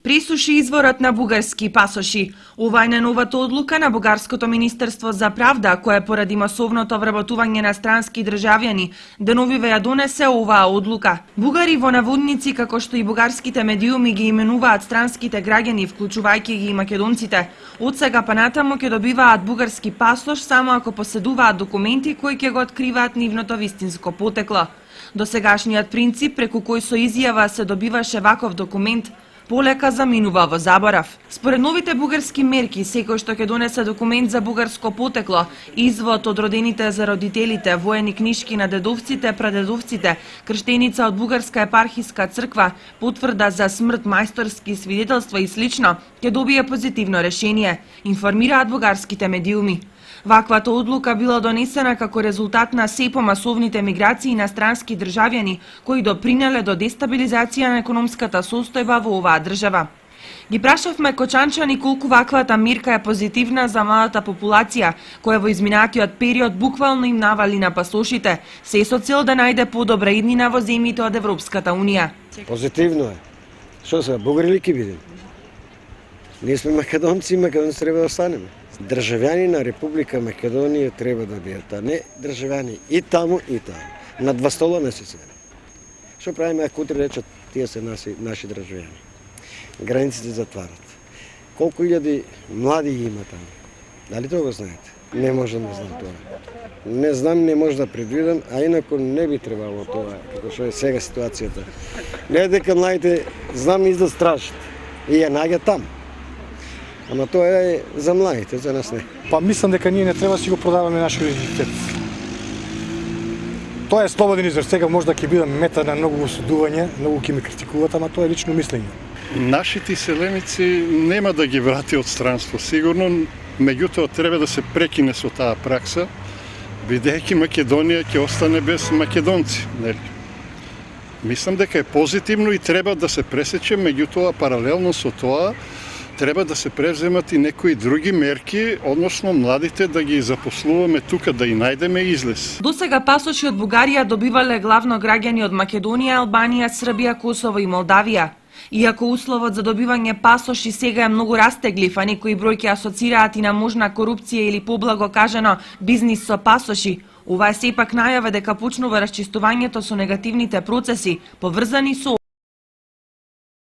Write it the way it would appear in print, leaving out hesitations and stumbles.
Присуши изворот на бугарски пасоши. Ова е најновата одлука на Бугарското министерство за правда, кое поради масовното вработување на странски државјани, деновиве ја донесе оваа одлука. Бугари во наводници, како што и бугарските медиуми ги именуваат странските граѓани, вклучувајќи ги и македонците, од сега па натаму ќе добиваат бугарски пасош само ако поседуваат документи кои ќе го откриваат нивното вистинско потекло. Досегашниот принцип преку кој со изјава се добиваше ваков документ полека заминува во заборав. Според новите бугарски мерки, секој што ќе донесе документ за бугарско потекло, извод од родените за родителите, воени книшки на дедовците, прадедовците, крштеница од бугарска епархиска црква, потврда за смрт, мајсторски свидетелства и слично, ќе добие позитивно решение, информираат бугарските медиуми. Ваквата одлука била донесена како резултат на се помасовните миграции на странски државјани кои допринеле до дестабилизација на економската состојба во оваа држава. Ги прашавме кочанчани колку ваквата мирка е позитивна за младата популација, која во изминатиот период буквално им навали на пасошите, се со цел да најде подобра иднина во земјите од Европската Унија. Позитивно е. Што се, бугари ли ќе бидеме? Ние сме македонци, македонци треба да останеме. Државјани на Република Македонија треба да бидат, а не државјани и таму и таму. На два стола не се седи. Што правиме ако утре речат тие се наши државјани? Границите затварат. Колку илјади млади има таму? Дали тоа го знаете? Не можам да знам тоа. Не знам, не може да предвидам, а инако не би требало тоа, како што е сега ситуацијата. Не дека младите знам излез тражат и ја наѓа таму. Ама тоа е за младите, за нас не. Па мислам дека ние не треба да си го продаваме нашиот идентитет. Тоа е слободен избор. Сега може да ќе бидам мета на многу осудување, многу ќе ме критикуваат, ама тоа е лично мислење. Нашите селеници нема да ги врати од странство, сигурно, меѓутоа треба да се прекине со таа пракса, бидејќи Македонија ќе остане без македонци, нели? Мислам дека е позитивно и треба да се пресече, меѓутоа паралелно со тоа треба да се превземат и некои други мерки, односно младите да ги запослуваме тука, да и најдеме излез. Досега пасоши од Бугарија добивале главно граѓани од Македонија, Албанија, Србија, Косово и Молдавија. Иако условот за добивање пасоши сега е многу растеглив, а некои бројки асоцираат и на можна корупција или поблаго кажано бизнис со пасоши, ова е сепак најава дека почнува расчистувањето со негативните процеси, поврзани со